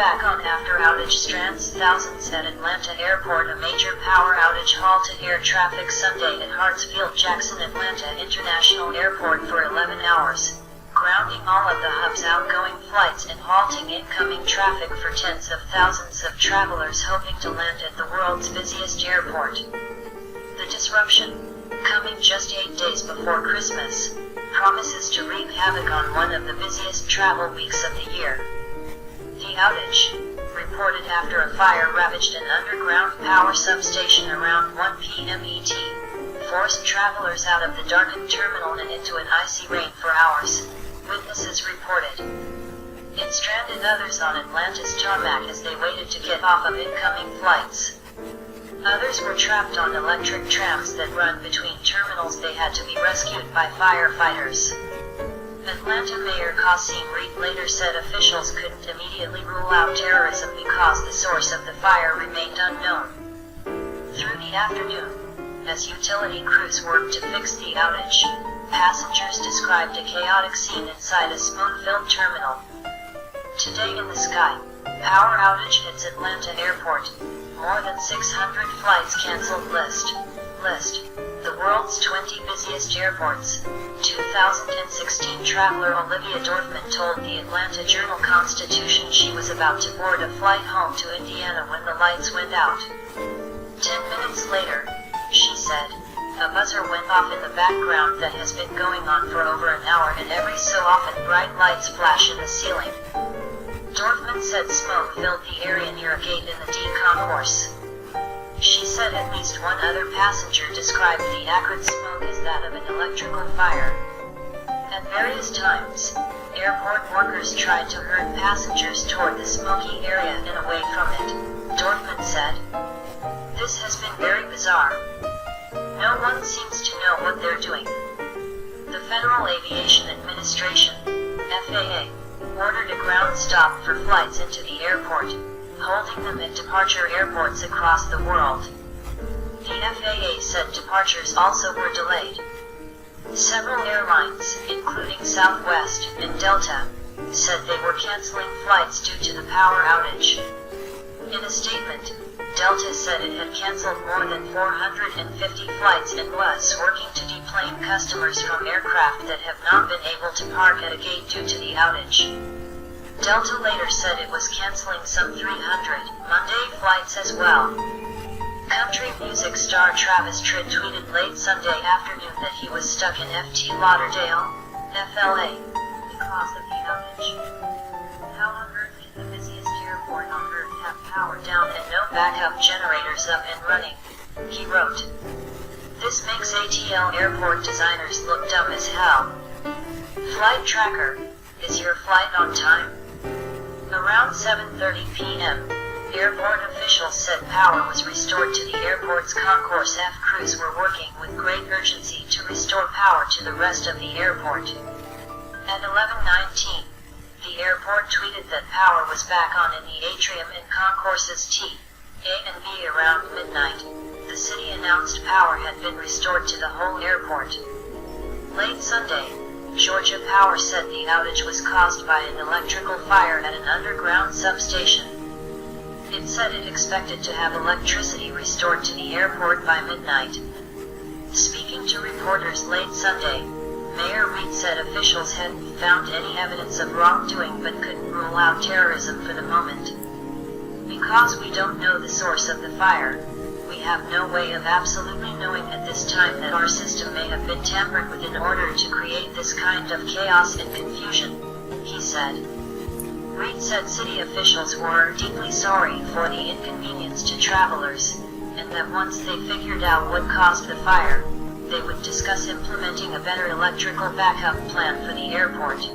back on after outage strands thousands at Atlanta Airport. A major power outage halted air traffic Sunday at Hartsfield-Jackson Atlanta International Airport for 11 hours, grounding all of the hub's outgoing flights and halting incoming traffic for tens of thousands of travelers hoping to land at the world's busiest airport. The disruption, coming just 8 days before Christmas, promises to wreak havoc on one of the busiest travel weeks of the year. The outage, reported after a fire ravaged an underground power substation around 1 p.m. ET, forced travelers out of the darkened terminal and into an icy rain for hours, witnesses reported. It stranded others on Atlanta's tarmac as they waited to get off of incoming flights. Others were trapped on electric trams that run between terminals. They had to be rescued by firefighters. Atlanta Mayor Qasim Reed later said officials couldn't immediately rule out terrorism because the source of the fire remained unknown. Through the afternoon, as utility crews worked to fix the outage, passengers described a chaotic scene inside a smoke-filled terminal. Today in the sky, power outage hits Atlanta Airport. More than 600 flights canceled. List. The world's 20 busiest airports. 2016 traveler Olivia Dorfman told the Atlanta Journal-Constitution she was about to board a flight home to Indiana when the lights went out. 10 minutes later, she said, a buzzer went off in the background that has been going on for over an hour, and every so often bright lights flash in the ceiling. Dorfman said smoke filled the area near a gate in the D concourse. She said at least one other passenger described the acrid smoke as that of an electrical fire. At various times, airport workers tried to herd passengers toward the smoky area and away from it, Dorfman said. This has been very bizarre. No one seems to know what they're doing. The Federal Aviation Administration, FAA, ordered a ground stop for flights into the airport, holding them at departure airports across the world. The FAA said departures also were delayed. Several airlines, including Southwest and Delta, said they were canceling flights due to the power outage. In a statement, Delta said it had canceled more than 450 flights and was working to deplane customers from aircraft that have not been able to park at a gate due to the outage. Delta later said it was canceling some 300 Monday flights as well. Country music star Travis Tritt tweeted late Sunday afternoon that he was stuck in Ft. Lauderdale, FLA, because of the outage. How on earth can the busiest airport on Earth have power down and no backup generators up and running? He wrote. This makes ATL airport designers look dumb as hell. Flight tracker, is your flight on time? Around 7:30 p.m., airport officials said power was restored to the airport's Concourse F. Crews were working with great urgency to restore power to the rest of the airport. At 11:19, the airport tweeted that power was back on in the atrium and concourses T, A and B around midnight. The city announced power had been restored to the whole airport. Late Sunday, Georgia Power said the outage was caused by an electrical fire at an underground substation. It said it expected to have electricity restored to the airport by midnight. Speaking to reporters late Sunday, Mayor Reed said officials hadn't found any evidence of wrongdoing but couldn't rule out terrorism for the moment. Because we don't know the source of the fire, we have no way of absolutely knowing at this time that our system may have been tampered with in order to create this kind of chaos and confusion, he said. Reed said city officials were deeply sorry for the inconvenience to travelers, and that once they figured out what caused the fire, they would discuss implementing a better electrical backup plan for the airport.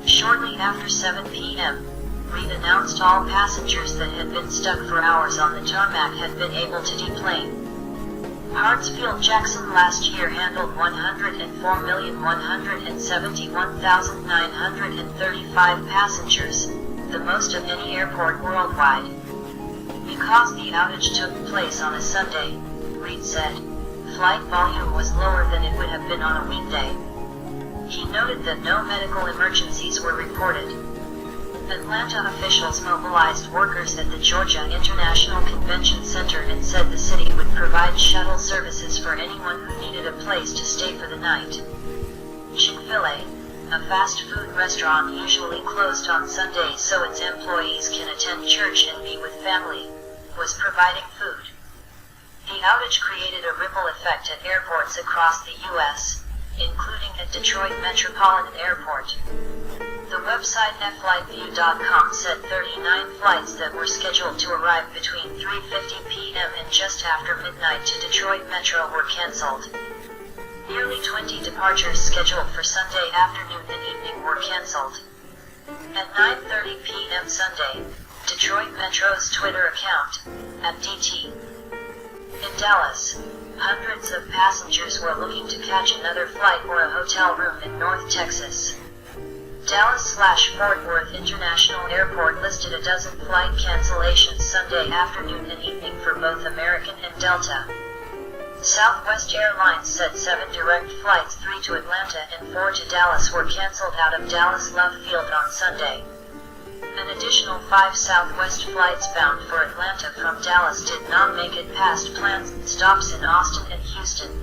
Shortly after 7 p.m., Reed announced all passengers that had been stuck for hours on the tarmac had been able to deplane. Hartsfield-Jackson last year handled 104,171,935 passengers, the most of any airport worldwide. Because the outage took place on a Sunday, Reed said, flight volume was lower than it would have been on a weekday. He noted that no medical emergencies were reported. Atlanta officials mobilized workers at the Georgia International Convention Center and said the city would provide shuttle services for anyone who needed a place to stay for the night. Chick-fil-A, a fast food restaurant usually closed on Sundays so its employees can attend church and be with family, was providing food. The outage created a ripple effect at airports across the U.S., including at Detroit Metropolitan Airport. The website flightView.com said 39 flights that were scheduled to arrive between 3:50 p.m. and just after midnight to Detroit Metro were canceled. Nearly 20 departures scheduled for Sunday afternoon and evening were canceled. At 9:30 p.m. Sunday, Detroit Metro's Twitter account, @DT. In Dallas, hundreds of passengers were looking to catch another flight or a hotel room in North Texas. Dallas/Fort Worth International Airport listed a dozen flight cancellations Sunday afternoon and evening for both American and Delta. Southwest Airlines said 7 direct flights, 3 to Atlanta and 4 to Dallas, were canceled out of Dallas Love Field on Sunday. An additional 5 Southwest flights bound for Atlanta from Dallas did not make it past planned stops in Austin and Houston.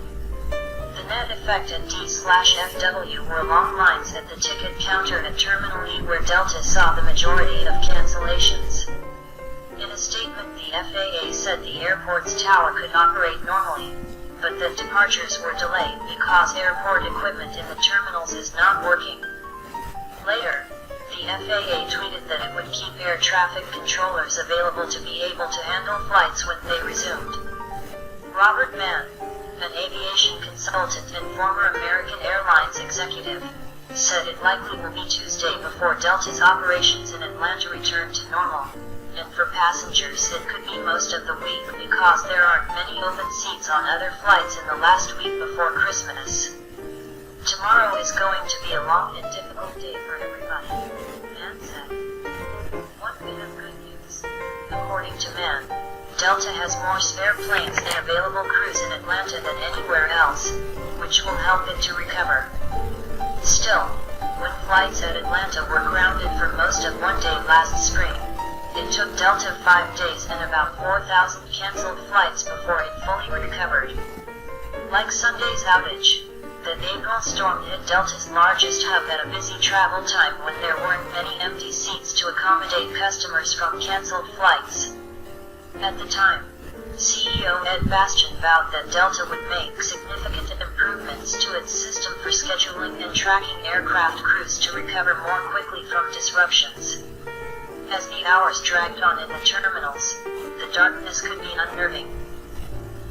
The net effect at D/FW were long lines at the ticket counter at Terminal E, where Delta saw the majority of cancellations. In a statement, the FAA said the airport's tower could operate normally, but that departures were delayed because airport equipment in the terminals is not working. Later, the FAA tweeted that it would keep air traffic controllers available to be able to handle flights when they resumed. Robert Mann, an aviation consultant and former American Airlines executive, said it likely will be Tuesday before Delta's operations in Atlanta return to normal, and for passengers it could be most of the week because there aren't many open seats on other flights in the last week before Christmas. Tomorrow is going to be a long and difficult day for everybody, Mann said. One bit of good news. According to Mann, Delta has more spare planes and available crews in Atlanta than anywhere else, which will help it to recover. Still, when flights at Atlanta were grounded for most of one day last spring, it took Delta 5 days and about 4,000 canceled flights before it fully recovered. Like Sunday's outage, the April storm hit Delta's largest hub at a busy travel time when there weren't many empty seats to accommodate customers from canceled flights. At the time, CEO Ed Bastian vowed that Delta would make significant improvements to its system for scheduling and tracking aircraft crews to recover more quickly from disruptions. As the hours dragged on in the terminals, the darkness could be unnerving.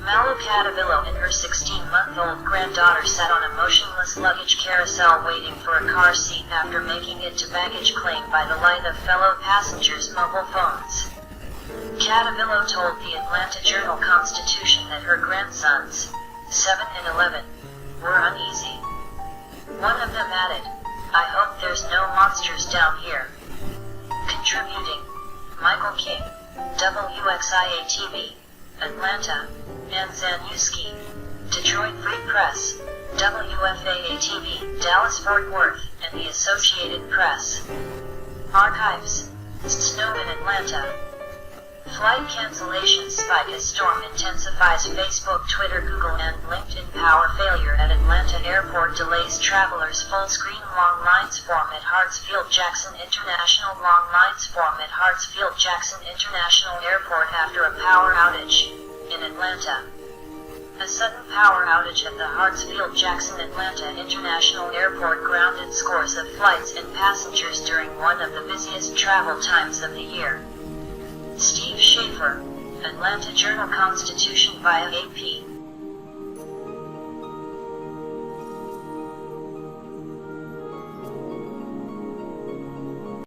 Malu Catavillo and her 16-month-old granddaughter sat on a motionless luggage carousel waiting for a car seat after making it to baggage claim by the light of fellow passengers' mobile phones. Catavillo told the Atlanta Journal-Constitution that her grandsons, 7 and 11, were uneasy. One of them added, "I hope there's no monsters down here." Contributing, Michael King, WXIA-TV, Atlanta, Ann Zanuski, Detroit Free Press, WFAA-TV, Dallas-Fort Worth, and the Associated Press. Archives, snow in Atlanta. Flight cancellations spike as storm intensifies. Facebook, Twitter, Google, and LinkedIn power failure at Atlanta Airport delays travelers. Full-screen long lines form at Hartsfield-Jackson International. Long lines form at Hartsfield-Jackson International Airport after a power outage in Atlanta. A sudden power outage at the Hartsfield-Jackson Atlanta International Airport grounded scores of flights and passengers during one of the busiest travel times of the year. Steve Schaefer, Atlanta Journal-Constitution via AP.